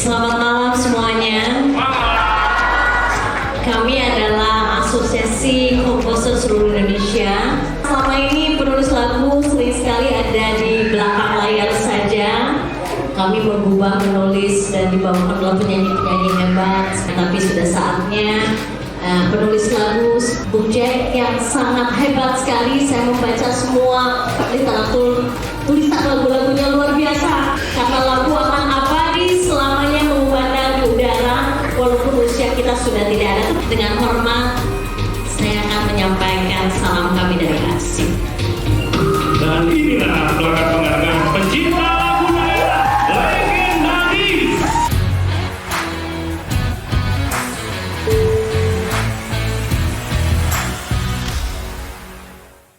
Selamat malam semuanya. Kami adalah Asosiasi Komposer Seluruh Indonesia. Selama ini penulis lagu sering sekali ada di belakang layar saja. Kami berubah menulis dan dibawakan oleh penyanyi-penyanyi hebat. Tapi sudah saatnya penulis lagu Bung Jack yang sangat hebat sekali. Saya membaca semua literatur tulisan lagu-lagunya luar biasa.